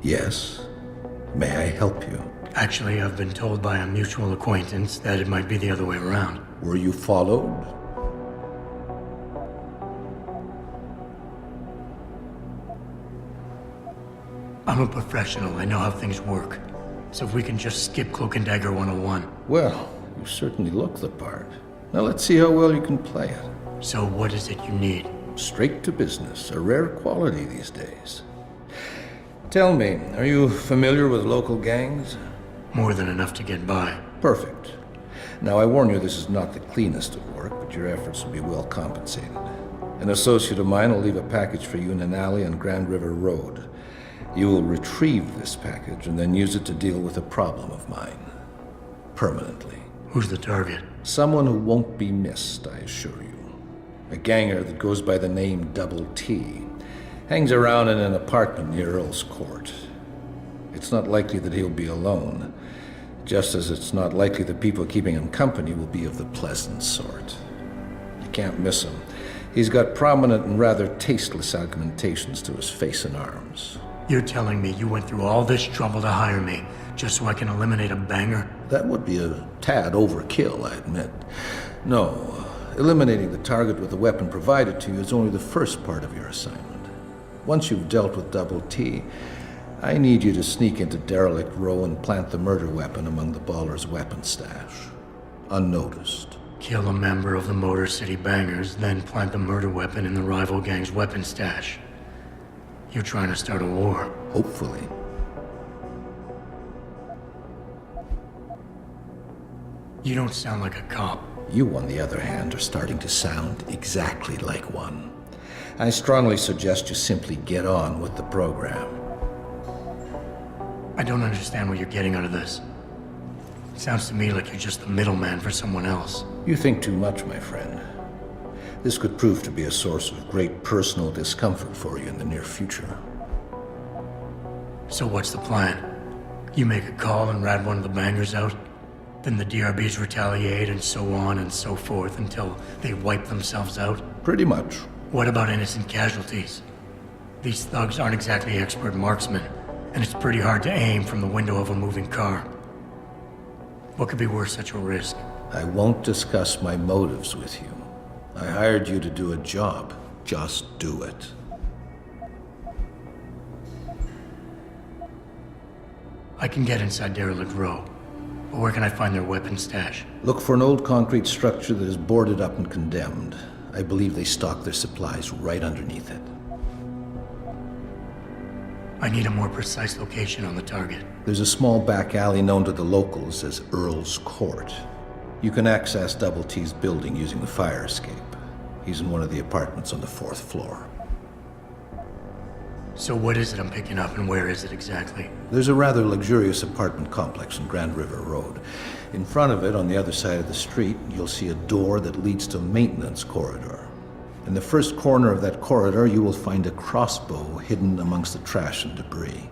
Yes. May I help you? Actually, I've been told by a mutual acquaintance that it might be the other way around. Were you followed? I'm a professional. I know how things work. So if we can just skip Cloak and Dagger 101. Well, you certainly look the part. Now let's see how well you can play it. So what is it you need? Straight to business, a rare quality these days. Tell me, are you familiar with local gangs? More than enough to get by. Perfect. Now I warn you, this is not the cleanest of work, but your efforts will be well compensated. An associate of mine will leave a package for you in an alley on Grand River Road. You will retrieve this package and then use it to deal with a problem of mine. Permanently. Who's the target? Someone who won't be missed, I assure you. A ganger that goes by the name Double T. Hangs around in an apartment near Earl's Court. It's not likely that he'll be alone, just as it's not likely the people keeping him company will be of the pleasant sort. You can't miss him. He's got prominent and rather tasteless augmentations to his face and arms. You're telling me you went through all this trouble to hire me, just so I can eliminate a banger? That would be a tad overkill, I admit. No, eliminating the target with the weapon provided to you is only the first part of your assignment. Once you've dealt with Double T, I need you to sneak into Derelict Row and plant the murder weapon among the Baller's weapon stash. Unnoticed. Kill a member of the Motor City Bangers, then plant the murder weapon in the rival gang's weapon stash. You're trying to start a war. Hopefully. You don't sound like a cop. You, on the other hand, are starting to sound exactly like one. I strongly suggest you simply get on with the program. I don't understand what you're getting out of this. It sounds to me like you're just the middleman for someone else. You think too much, my friend. This could prove to be a source of great personal discomfort for you in the near future. So what's the plan? You make a call and rat one of the bangers out? Then the DRBs retaliate and so on and so forth until they wipe themselves out? Pretty much. What about innocent casualties? These thugs aren't exactly expert marksmen, and it's pretty hard to aim from the window of a moving car. What could be worth such a risk? I won't discuss my motives with you. I hired you to do a job. Just do it. I can get inside Derelict Row, but where can I find their weapon stash? Look for an old concrete structure that is boarded up and condemned. I believe they stock their supplies right underneath it. I need a more precise location on the target. There's a small back alley known to the locals as Earl's Court. You can access Double T's building using the fire escape. He's in one of the apartments on the 4th floor. So what is it I'm picking up and where is it exactly? There's a rather luxurious apartment complex on Grand River Road. In front of it, on the other side of the street, you'll see a door that leads to a maintenance corridor. In the first corner of that corridor, you will find a crossbow hidden amongst the trash and debris.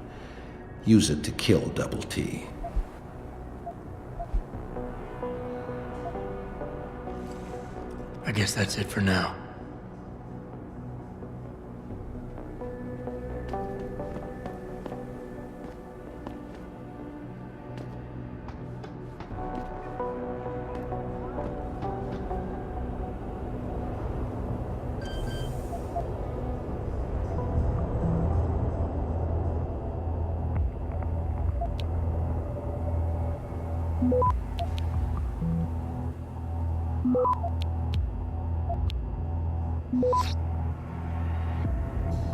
Use it to kill Double T. I guess that's it for now.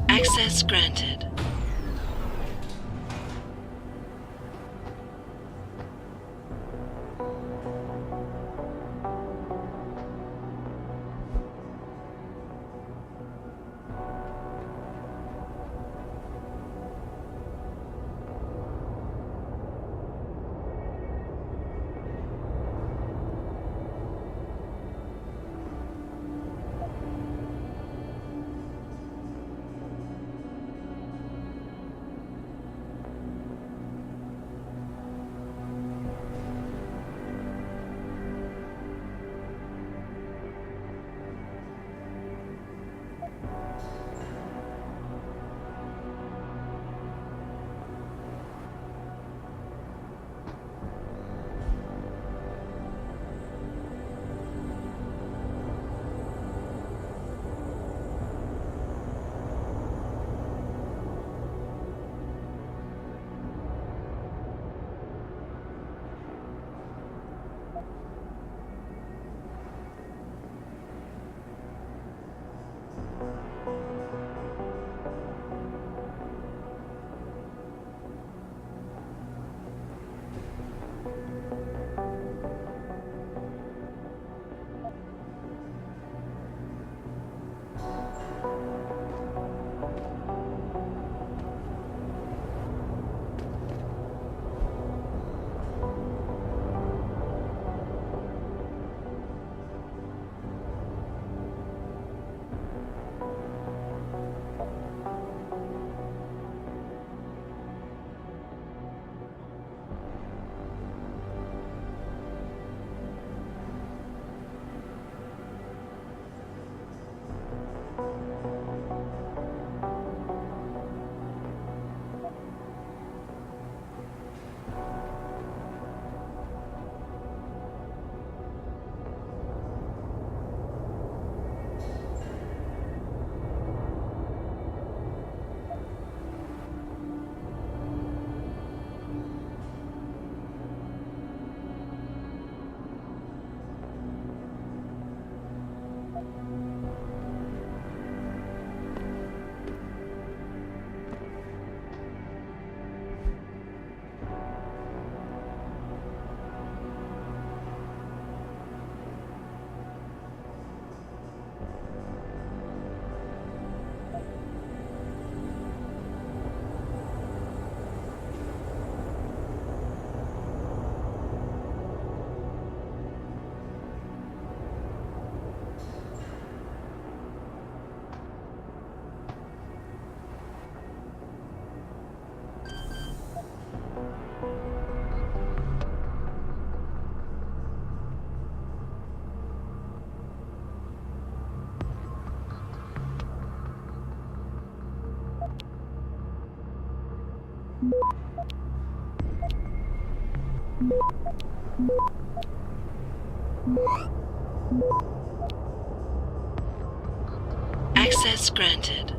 Access granted. Access granted.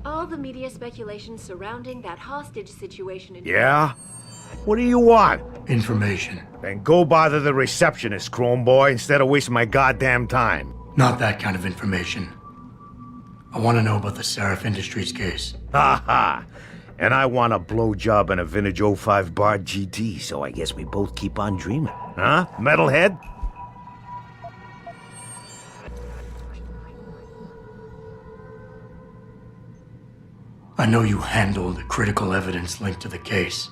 All the media speculation surrounding that hostage situation in... Yeah? What do you want? Information. Then go bother the receptionist, Chrome Boy, instead of wasting my goddamn time. Not that kind of information. I want to know about the Seraph Industries case. Ha ha! And I want a blowjob and a vintage '05 Bard GT, so I guess we both keep on dreaming. Huh, metalhead? I know you handled critical evidence linked to the case,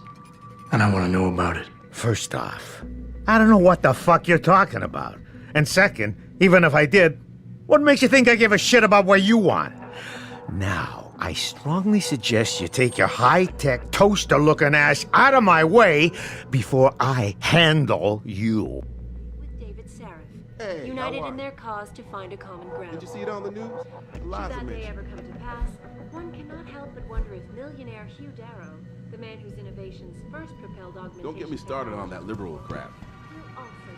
and I want to know about it. First off, I don't know what the fuck you're talking about. And second, even if I did, what makes you think I give a shit about what you want? Now, I strongly suggest you take your high-tech, toaster-looking ass out of my way before I handle you. With David Seraph, Hey, united how are in you? their cause to find a common ground. Did you see it on the news? Should Lots that of day mention. ever come to pass, one cannot help but wonder if millionaire Hugh Darrow, the man whose innovations first propelled augmentation... Don't get me started on that liberal crap. will also be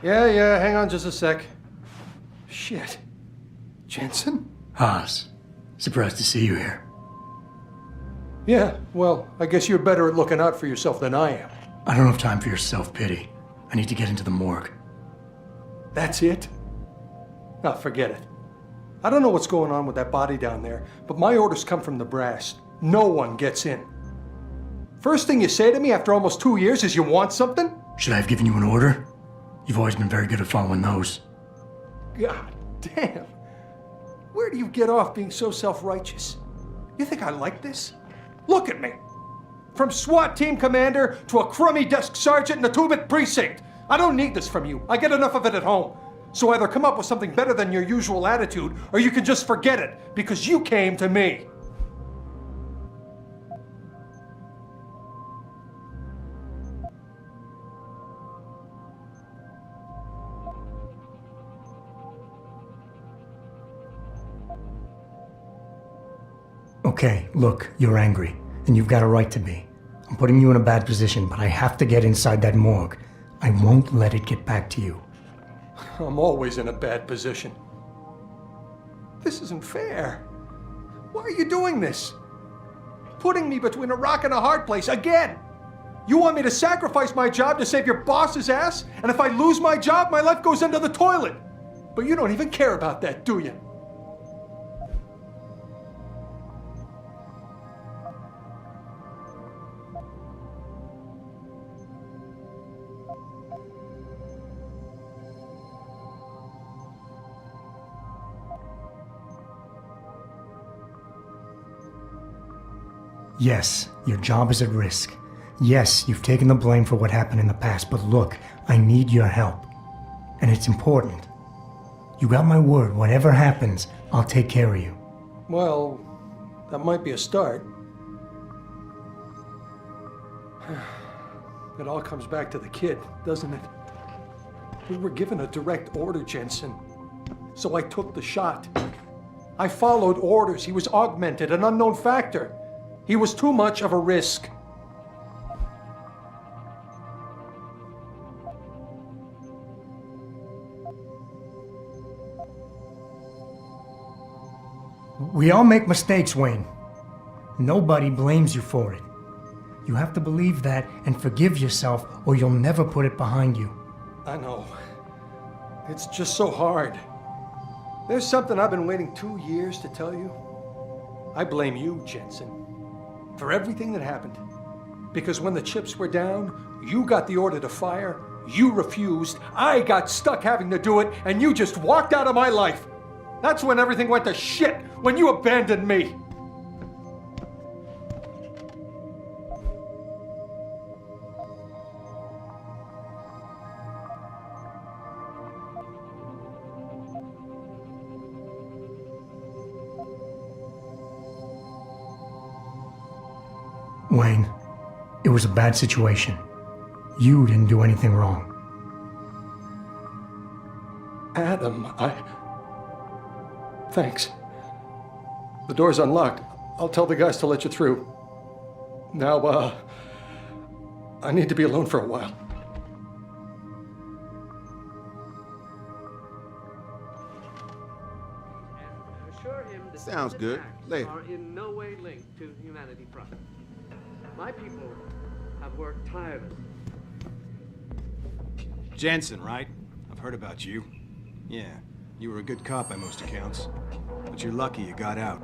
present. Yeah, hang on just a sec. Shit. Jensen? Haas, surprised to see you here. Yeah, well, I guess you're better at looking out for yourself than I am. I don't have time for your self-pity. I need to get into the morgue. That's it? Now, forget it. I don't know what's going on with that body down there, but my orders come from the brass. No one gets in. First thing you say to me after almost 2 years is you want something? Should I have given you an order? You've always been very good at following those. God damn. Where do you get off being so self-righteous? You think I like this? Look at me. From SWAT team commander to a crummy desk sergeant in the 2-bit precinct. I don't need this from you. I get enough of it at home. So either come up with something better than your usual attitude, or you can just forget it, because you came to me. Okay, look, you're angry, and you've got a right to be. I'm putting you in a bad position, but I have to get inside that morgue. I won't let it get back to you. I'm always in a bad position. This isn't fair. Why are you doing this? Putting me between a rock and a hard place again. You want me to sacrifice my job to save your boss's ass? And if I lose my job, my life goes into the toilet. But you don't even care about that, do you? Yes, your job is at risk. Yes, you've taken the blame for what happened in the past, but look, I need your help. And it's important. You got my word, whatever happens, I'll take care of you. Well, that might be a start. It all comes back to the kid, doesn't it? We were given a direct order, Jensen. So I took the shot. I followed orders. He was augmented, an unknown factor. He was too much of a risk. We all make mistakes, Wayne. Nobody blames you for it. You have to believe that and forgive yourself, or you'll never put it behind you. I know. It's just so hard. There's something I've been waiting 2 years to tell you. I blame you, Jensen, for everything that happened. Because when the chips were down, you got the order to fire, you refused, I got stuck having to do it, and you just walked out of my life. That's when everything went to shit, when you abandoned me. Wayne, it was a bad situation. You didn't do anything wrong. Adam, Thanks. The door's unlocked. I'll tell the guys to let you through. Now, I need to be alone for a while. Assure him that Sounds these good. attacks Later. are in no way linked to Humanity Front. My people have worked tirelessly. Jensen, right? I've heard about you. Yeah, you were a good cop by most accounts. But you're lucky you got out.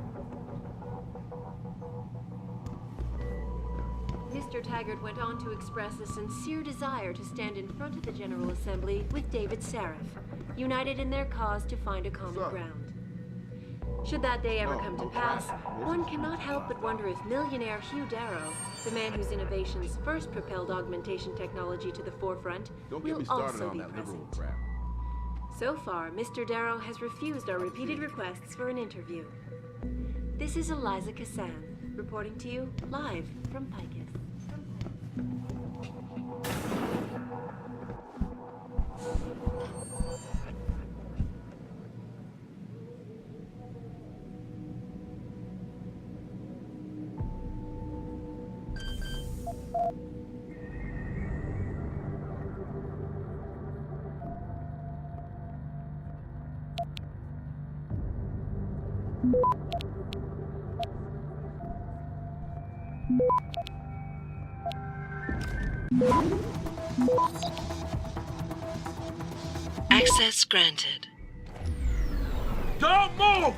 Mr. Taggart went on to express a sincere desire to stand in front of the General Assembly with David Sarif, united in their cause to find a common ground. Should that day ever come to pass, one cannot help but wonder if millionaire Hugh Darrow, the man whose innovations first propelled augmentation technology to the forefront, Don't get will me started also on be that liberal present. crap. So far, Mr. Darrow has refused our repeated requests for an interview. This is Eliza Cassan, reporting to you live from Picus. Access granted. Don't move!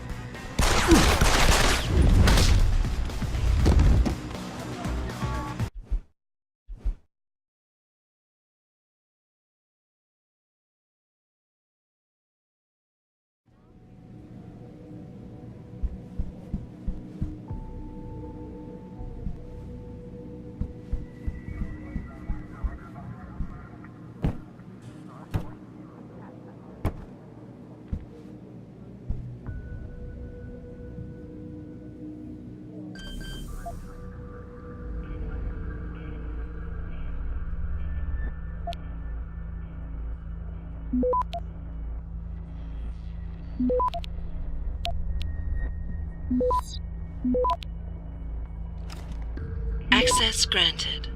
Access granted.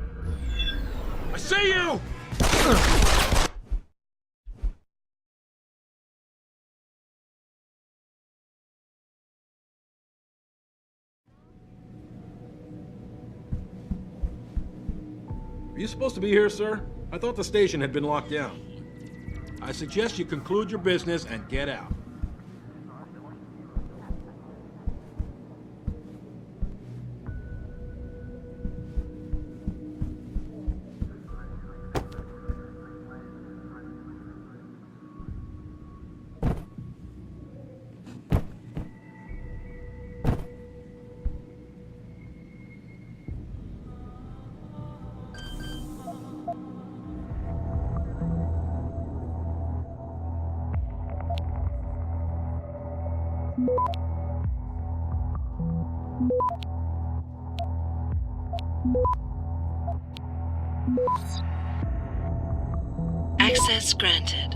I see you! you supposed to be here, sir? I thought the station had been locked down. I suggest you conclude your business and get out. Access granted.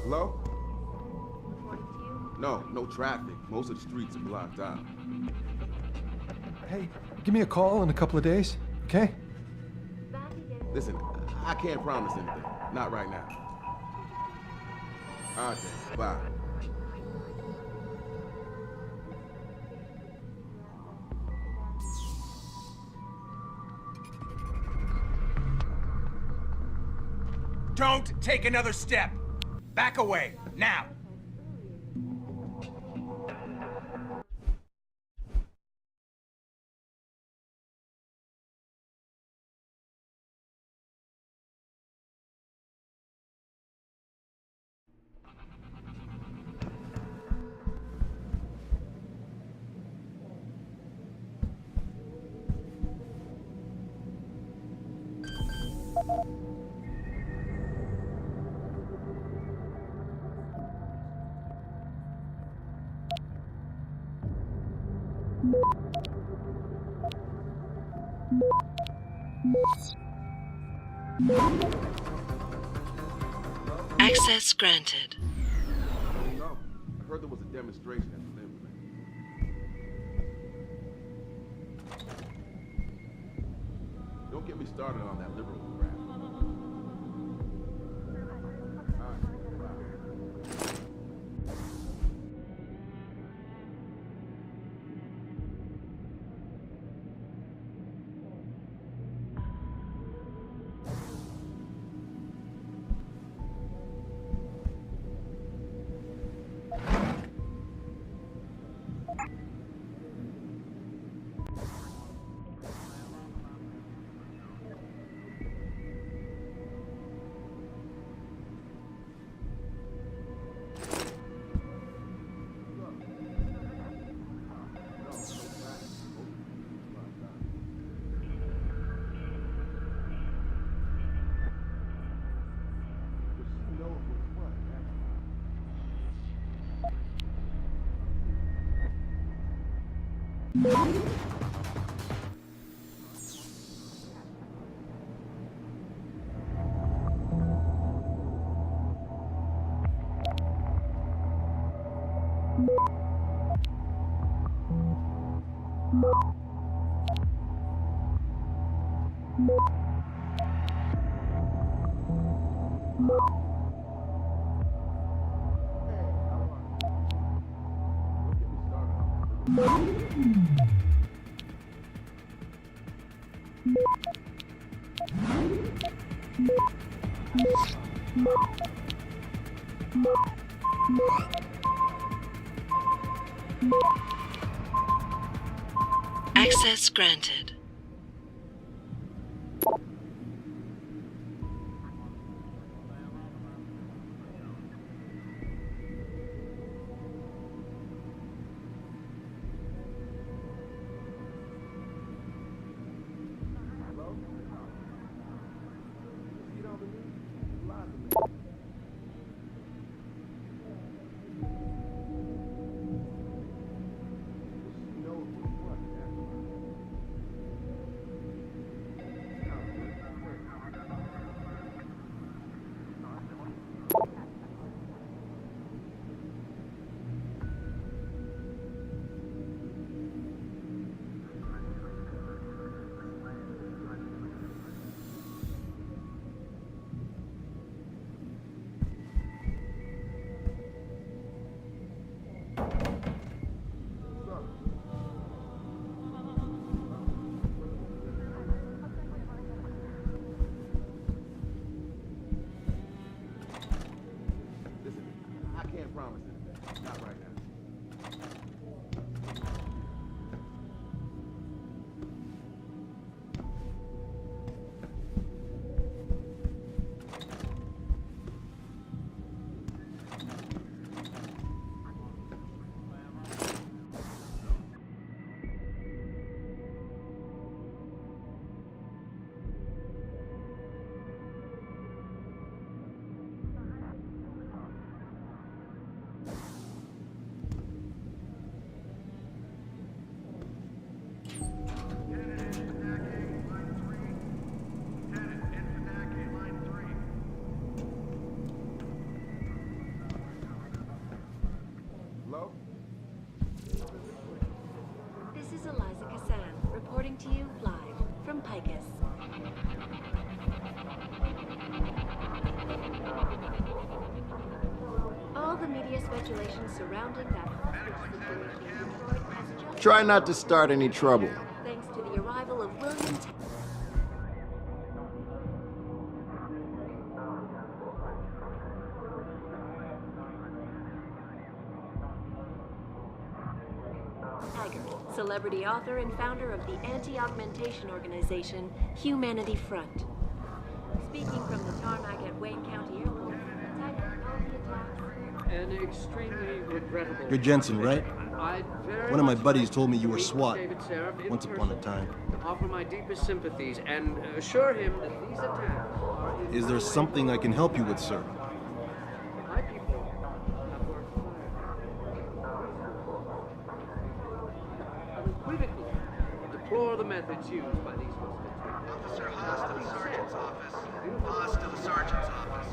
Hello? No, no traffic. Most of the streets are blocked out. Hey, give me a call in a couple of days, okay? Listen, I can't promise anything. Not right now. All right then, bye. Don't take another step. Back away, now. Access granted. No, I heard there was a demonstration at the Assembly. Don't get me started on that liberal crap. All right, bye. Access granted. Can't promise anything. Not right now. This is Eliza Kassan, reporting to you live from Picus. All the media speculation surrounding that hostage situation in Detroit has just... Try not to start any trouble. Thanks to the arrival of William Taggart, celebrity author and founder of the anti-augmentation organization Humanity Front. Speaking from the tarmac at Wayne County Airport, Taggart called the attacks An extremely regrettable... You're Jensen, right? I'd very One of my much buddies like told me to you were meet SWAT. David Seraph in Once upon a person, time. Offer my deepest sympathies and assure him that these attacks are in Is no there way something I can help you with, sir? My people have worked unequivocally deplore the methods used by these hostages. Officer Haas to the sergeant's office. Haas to the sergeant's office.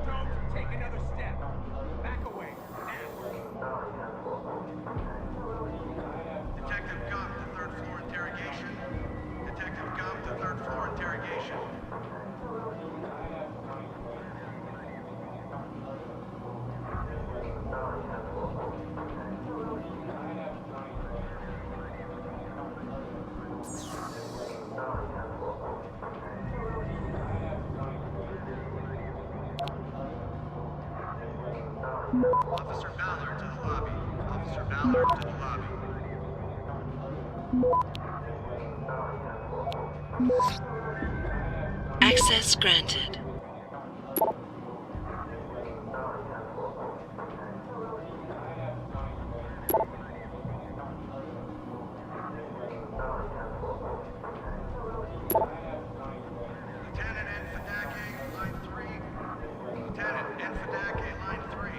Don't take another step. Back away. Now. Detective Gump to third floor interrogation. Detective Gump to third floor interrogation. Officer Ballard to the lobby. Officer Ballard to the lobby. Access granted. Lieutenant Enfadake, line 3. Lieutenant Enfadake, line 3.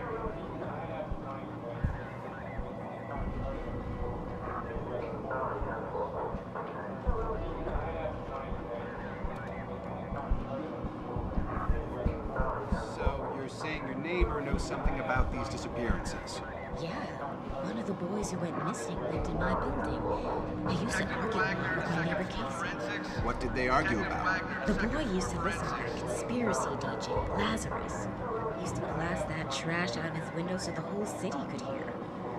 So you're saying your neighbor knows something about these disappearances? Yeah, one of the boys who went missing lived in my building. They used to argue a lot with my neighbor Casey. What did they argue about? The boy used to listen to that conspiracy DJ, Lazarus. He used to blast that trash out of his window so the whole city could hear.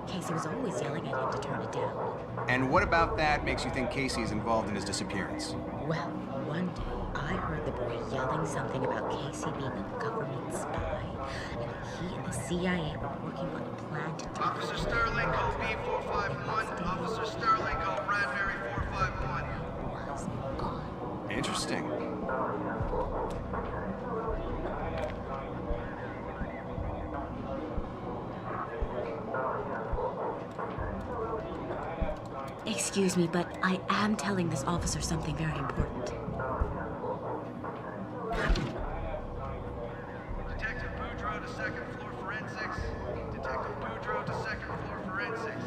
Casey was always yelling at him to turn it down. And what about that makes you think Casey is involved in his disappearance? Well, one day I heard the boy yelling something about Casey being a government spy, and that he and the CIA were working on a plan to take Officer Sterling, call B451. Officer Sterling, call Bradbury 451. was gone. Interesting. Excuse me, but I am telling this officer something very important. Detective Boudreaux to second floor forensics. Detective Boudreaux to second floor forensics.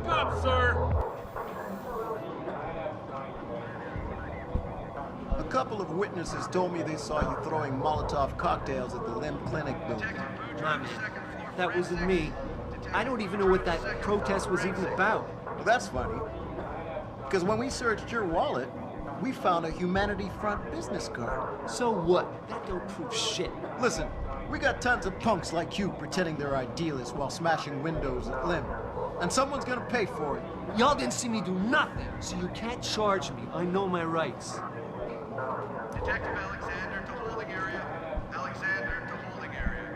Back up, sir! A couple of witnesses told me they saw you throwing Molotov cocktails at the Limb Clinic building. Nah, man. That wasn't me. I don't even know what that protest was even about. Well, that's funny. Because when we searched your wallet, we found a Humanity Front business card. So what? That don't prove shit. Listen, we got tons of punks like you pretending they're idealists while smashing windows at Limb. And someone's gonna pay for it. Y'all didn't see me do nothing, so you can't charge me. I know my rights. Detective Alexander to holding area. Alexander to holding area.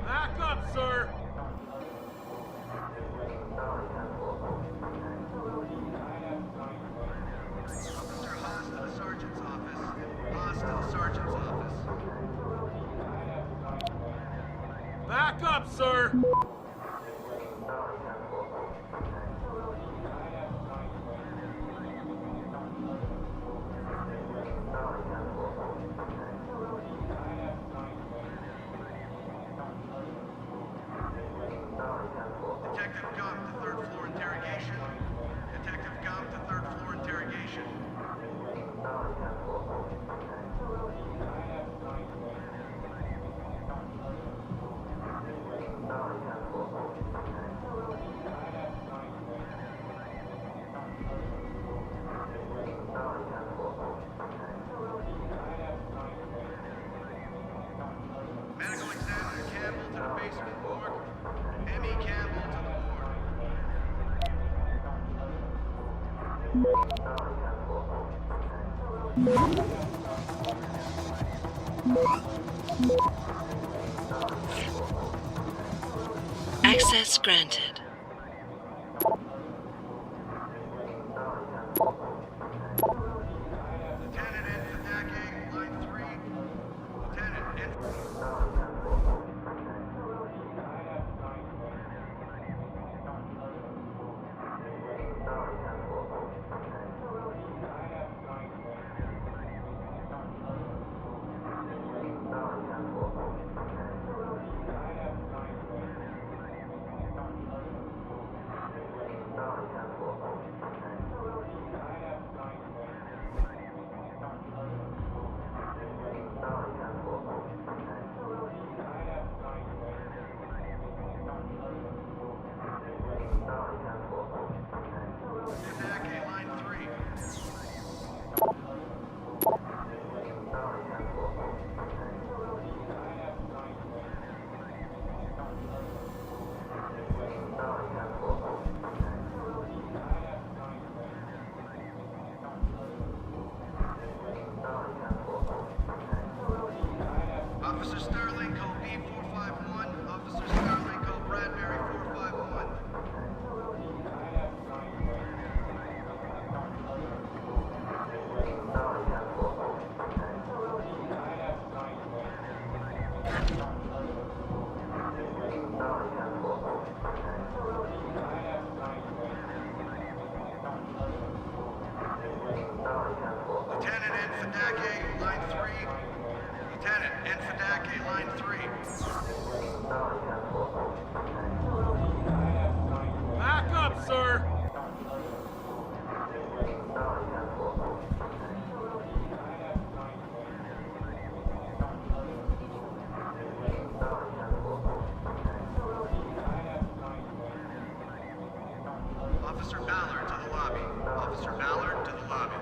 Back up, sir! Officer Haas to the sergeant's office. Haas to the sergeant's office. Back up, sir! Detective Gump to third floor interrogation. Detective Gump to third floor interrogation. Medical examiner Campbell to the basement morgue. M.E. Campbell to the morgue. Access granted. Lieutenant Infantake, line 3. Lieutenant Infantake, line 3. Officer Sterling, code B451. Officer Sterling, code Bradbury 451. Lieutenant Infantake, line 3. Lieutenant Infantake, line 3. Back up, sir! Officer Ballard to the lobby. Officer Ballard to the lobby.